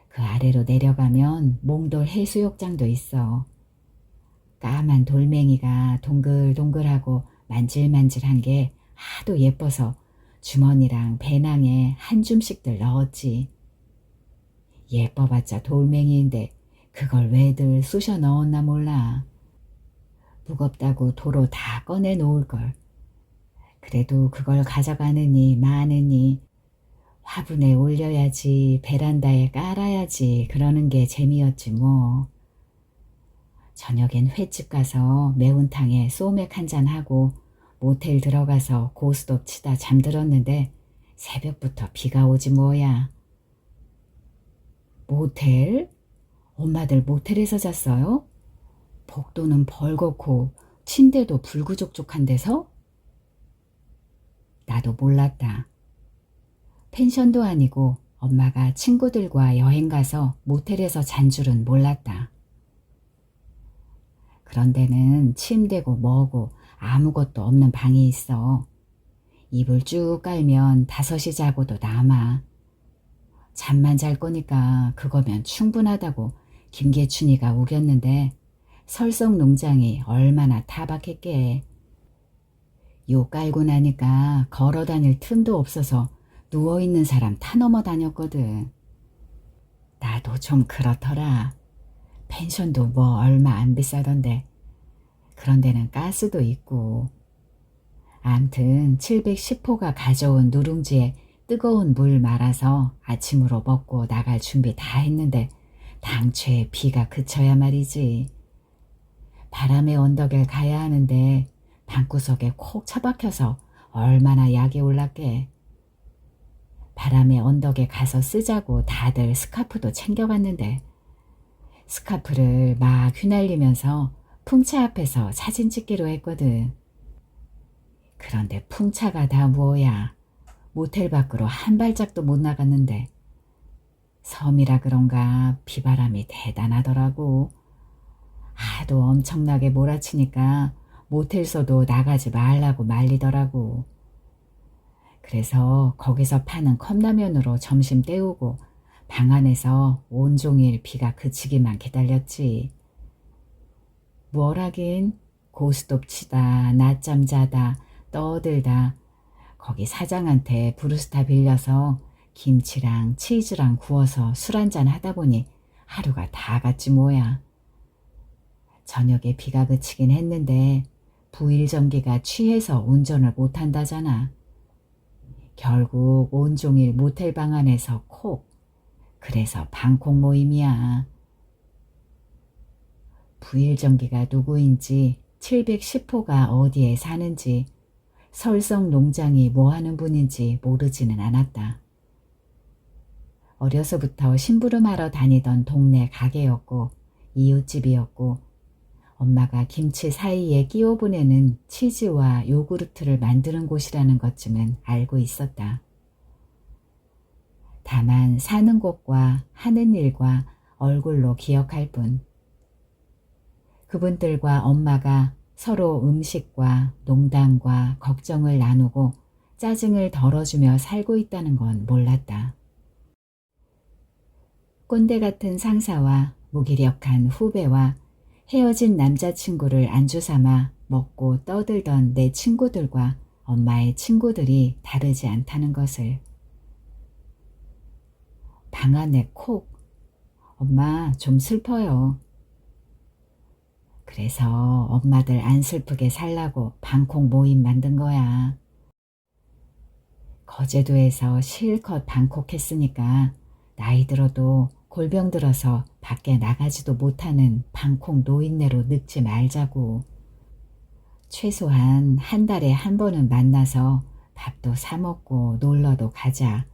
그 아래로 내려가면 몽돌 해수욕장도 있어. 까만 돌멩이가 동글동글하고 만질만질한 게 하도 예뻐서 주머니랑 배낭에 한 줌씩들 넣었지. 예뻐봤자 돌멩이인데 그걸 왜들 쑤셔 넣었나 몰라. 무겁다고 도로 다 꺼내 놓을걸. 그래도 그걸 가져가느니 마느니 화분에 올려야지, 베란다에 깔아야지 그러는 게 재미였지 뭐. 저녁엔 횟집 가서 매운탕에 소맥 한잔 하고 모텔 들어가서 고스톱 치다 잠들었는데 새벽부터 비가 오지 뭐야. 모텔? 엄마들 모텔에서 잤어요? 복도는 벌겋고 침대도 불구족족한 데서? 나도 몰랐다. 펜션도 아니고 엄마가 친구들과 여행 가서 모텔에서 잔 줄은 몰랐다. 그런 데는 침대고 뭐고 아무것도 없는 방이 있어. 이불 쭉 깔면 5이 자고도 남아. 잠만 잘 거니까 그거면 충분하다고 김계춘이가 우겼는데 설성농장이 얼마나 타박했게. 요 깔고 나니까 걸어 다닐 틈도 없어서 누워있는 사람 타 넘어 다녔거든. 나도 좀 그렇더라. 펜션도 뭐 얼마 안 비싸던데. 그런 데는 가스도 있고. 암튼 710호가 가져온 누룽지에 뜨거운 물 말아서 아침으로 먹고 나갈 준비 다 했는데 당최 비가 그쳐야 말이지. 바람의 언덕에 가야 하는데 방구석에 콕 처박혀서 얼마나 약이 올랐게. 바람의 언덕에 가서 쓰자고 다들 스카프도 챙겨갔는데 스카프를 막 휘날리면서 풍차 앞에서 사진 찍기로 했거든. 그런데 풍차가 다 뭐야. 모텔 밖으로 한 발짝도 못 나갔는데 섬이라 그런가 비바람이 대단하더라고. 하도 엄청나게 몰아치니까 모텔서도 나가지 말라고 말리더라고. 그래서 거기서 파는 컵라면으로 점심 때우고 방 안에서 온종일 비가 그치기만 기다렸지. 뭘 하긴 고스톱 치다 낮잠 자다 떠들다 거기 사장한테 브루스타 빌려서 김치랑 치즈랑 구워서 술 한잔 하다 보니 하루가 다 갔지 뭐야. 저녁에 비가 그치긴 했는데 부일전기가 취해서 운전을 못한다잖아. 결국 온종일 모텔 방 안에서 콕. 그래서 방콕 모임이야. 부일전기가 누구인지 710호가 어디에 사는지 설성농장이 뭐하는 분인지 모르지는 않았다. 어려서부터 심부름하러 다니던 동네 가게였고 이웃집이었고 엄마가 김치 사이에 끼워 보내는 치즈와 요구르트를 만드는 곳이라는 것쯤은 알고 있었다. 다만 사는 곳과 하는 일과 얼굴로 기억할 뿐. 그분들과 엄마가 서로 음식과 농담과 걱정을 나누고 짜증을 덜어주며 살고 있다는 건 몰랐다. 꼰대 같은 상사와 무기력한 후배와 헤어진 남자친구를 안주 삼아 먹고 떠들던 내 친구들과 엄마의 친구들이 다르지 않다는 것을. 방 안에 콕. 엄마 좀 슬퍼요. 그래서 엄마들 안 슬프게 살라고 방콕 모임 만든 거야. 거제도에서 실컷 방콕했으니까 나이 들어도 골병 들어서 밖에 나가지도 못하는 방콕 노인네로 늙지 말자고. 최소한 한 달에 한 번은 만나서 밥도 사 먹고 놀러도 가자.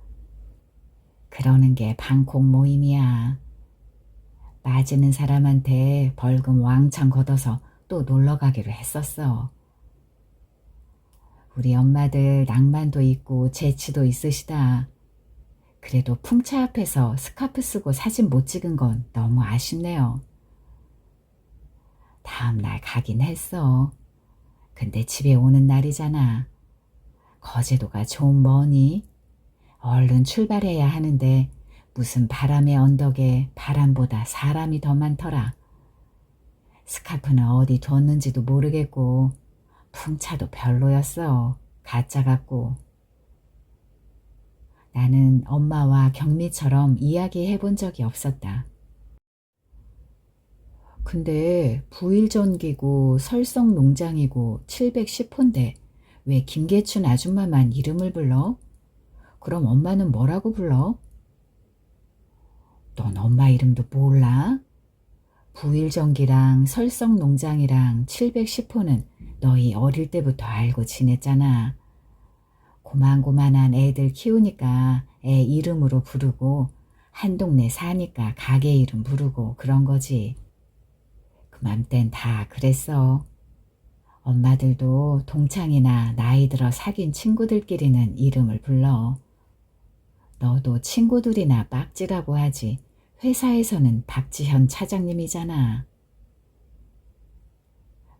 그러는 게 방콕 모임이야. 빠지는 사람한테 벌금 왕창 걷어서 또 놀러 가기로 했었어. 우리 엄마들 낭만도 있고 재치도 있으시다. 그래도 풍차 앞에서 스카프 쓰고 사진 못 찍은 건 너무 아쉽네요. 다음 날 가긴 했어. 근데 집에 오는 날이잖아. 거제도가 좀 머니? 얼른 출발해야 하는데 무슨 바람의 언덕에 바람보다 사람이 더 많더라. 스카프는 어디 뒀는지도 모르겠고 풍차도 별로였어. 가짜 같고. 나는 엄마와 경미처럼 이야기해 본 적이 없었다. 근데 부일전기고 설성농장이고 710호인데 왜 김계춘 아줌마만 이름을 불러? 그럼 엄마는 뭐라고 불러? 넌 엄마 이름도 몰라? 부일전기랑 설성농장이랑 710호는 너희 어릴 때부터 알고 지냈잖아. 고만고만한 애들 키우니까 애 이름으로 부르고 한 동네 사니까 가게 이름 부르고 그런 거지. 그 맘땐 다 그랬어. 엄마들도 동창이나 나이 들어 사귄 친구들끼리는 이름을 불러. 너도 친구들이나 빡지라고 하지. 회사에서는 박지현 차장님이잖아.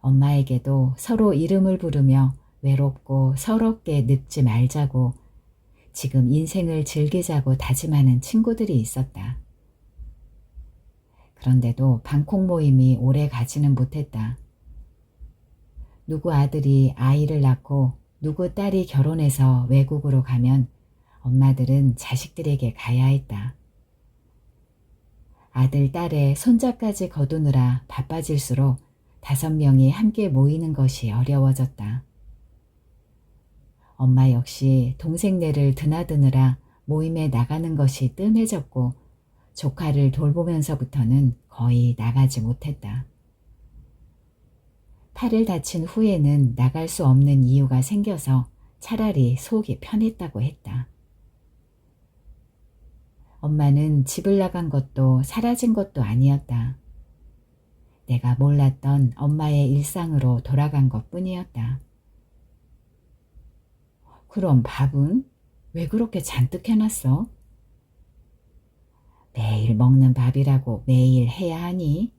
엄마에게도 서로 이름을 부르며 외롭고 서럽게 늙지 말자고 지금 인생을 즐기자고 다짐하는 친구들이 있었다. 그런데도 방콕 모임이 오래 가지는 못했다. 누구 아들이 아이를 낳고 누구 딸이 결혼해서 외국으로 가면 엄마들은 자식들에게 가야 했다. 아들, 딸의 손자까지 거두느라 바빠질수록 5명이 함께 모이는 것이 어려워졌다. 엄마 역시 동생네를 드나드느라 모임에 나가는 것이 뜸해졌고 조카를 돌보면서부터는 거의 나가지 못했다. 팔을 다친 후에는 나갈 수 없는 이유가 생겨서 차라리 속이 편했다고 했다. 엄마는 집을 나간 것도 사라진 것도 아니었다. 내가 몰랐던 엄마의 일상으로 돌아간 것뿐이었다. 그럼 밥은 왜 그렇게 잔뜩 해놨어? 매일 먹는 밥이라고 매일 해야 하니?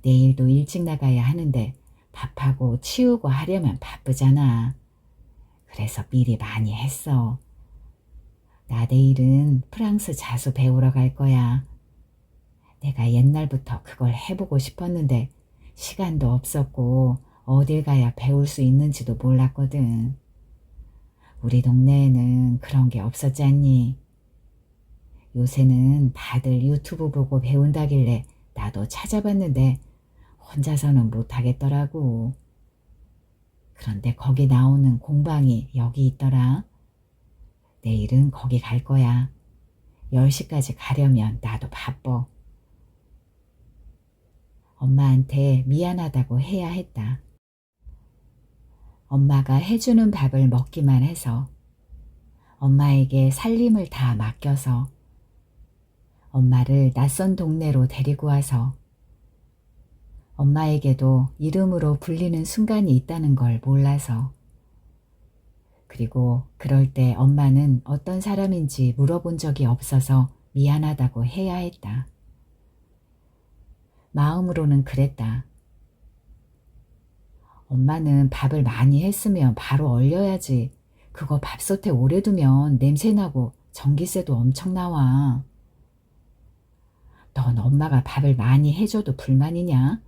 내일도 일찍 나가야 하는데 밥하고 치우고 하려면 바쁘잖아. 그래서 미리 많이 했어. 나 내일은 프랑스 자수 배우러 갈 거야. 내가 옛날부터 그걸 해보고 싶었는데 시간도 없었고 어딜 가야 배울 수 있는지도 몰랐거든. 우리 동네에는 그런 게 없었지 않니? 요새는 다들 유튜브 보고 배운다길래 나도 찾아봤는데 혼자서는 못하겠더라고. 그런데 거기 나오는 공방이 여기 있더라. 내일은 거기 갈 거야. 10시까지 가려면 나도 바빠. 엄마한테 미안하다고 해야 했다. 엄마가 해주는 밥을 먹기만 해서, 엄마에게 살림을 다 맡겨서, 엄마를 낯선 동네로 데리고 와서, 엄마에게도 이름으로 불리는 순간이 있다는 걸 몰라서, 그리고 그럴 때 엄마는 어떤 사람인지 물어본 적이 없어서 미안하다고 해야 했다. 마음으로는 그랬다. 엄마는 밥을 많이 했으면 바로 얼려야지. 그거 밥솥에 오래 두면 냄새나고 전기세도 엄청 나와. 넌 엄마가 밥을 많이 해줘도 불만이냐?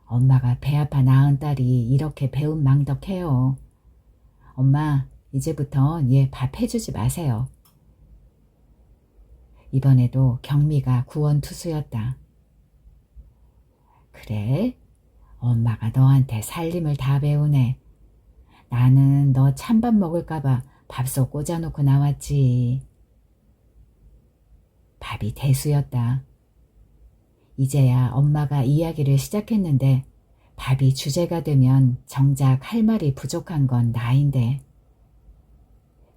엄마가 배 아파 낳은 딸이 이렇게 배은망덕해요. 엄마, 이제부턴 얘 밥 해주지 마세요. 이번에도 경미가 구원투수였다. 그래? 엄마가 너한테 살림을 다 배우네. 나는 너 찬밥 먹을까봐 밥솥 꽂아놓고 나왔지. 밥이 대수였다. 이제야 엄마가 이야기를 시작했는데 밥이 주제가 되면 정작 할 말이 부족한 건 나인데.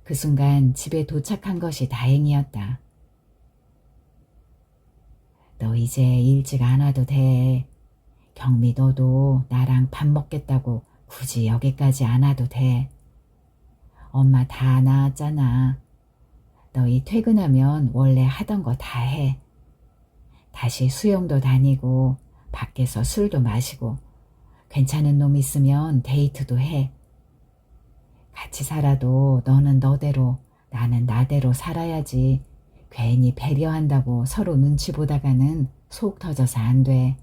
그 순간 집에 도착한 것이 다행이었다. 너 이제 일찍 안 와도 돼. 경미 너도 나랑 밥 먹겠다고 굳이 여기까지 안 와도 돼. 엄마 다 나았잖아. 너희 퇴근하면 원래 하던 거 다 해. 다시 수영도 다니고 밖에서 술도 마시고 괜찮은 놈 있으면 데이트도 해. 같이 살아도 너는 너대로 나는 나대로 살아야지. 괜히 배려한다고 서로 눈치 보다가는 속 터져서 안 돼.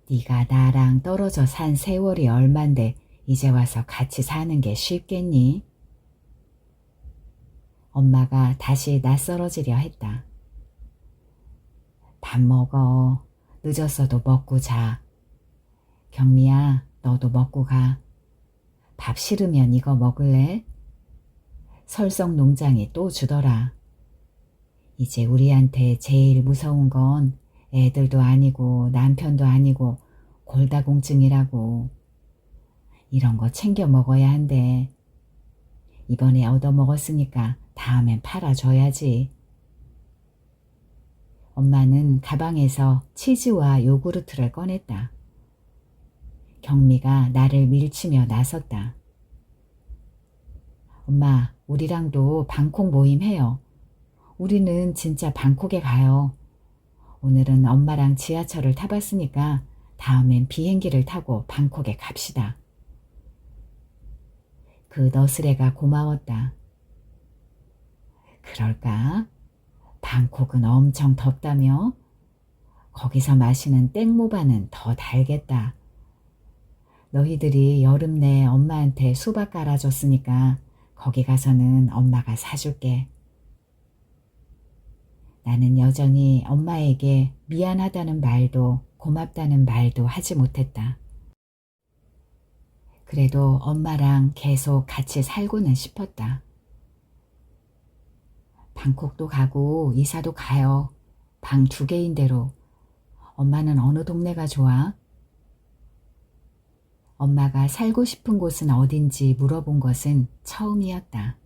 네가 나랑 떨어져 산 세월이 얼만데 이제 와서 같이 사는 게 쉽겠니? 엄마가 다시 낯설어지려 했다. 밥 먹어. 늦었어도 먹고 자. 경미야, 너도 먹고 가. 밥 싫으면 이거 먹을래? 설성 농장이 또 주더라. 이제 우리한테 제일 무서운 건 애들도 아니고 남편도 아니고 골다공증이라고. 이런 거 챙겨 먹어야 한대. 이번에 얻어먹었으니까 다음엔 팔아줘야지. 엄마는 가방에서 치즈와 요구르트를 꺼냈다. 경미가 나를 밀치며 나섰다. 엄마, 우리랑도 방콕 모임 해요. 우리는 진짜 방콕에 가요. 오늘은 엄마랑 지하철을 타봤으니까 다음엔 비행기를 타고 방콕에 갑시다. 그 너스레가 고마웠다. 그럴까? 방콕은 엄청 덥다며? 거기서 마시는 땡모바는 더 달겠다. 너희들이 여름 내 엄마한테 수박 깔아줬으니까 거기 가서는 엄마가 사줄게. 나는 여전히 엄마에게 미안하다는 말도 고맙다는 말도 하지 못했다. 그래도 엄마랑 계속 같이 살고는 싶었다. 방콕도 가고 이사도 가요. 방 2개인 대로. 엄마는 어느 동네가 좋아? 엄마가 살고 싶은 곳은 어딘지 물어본 것은 처음이었다.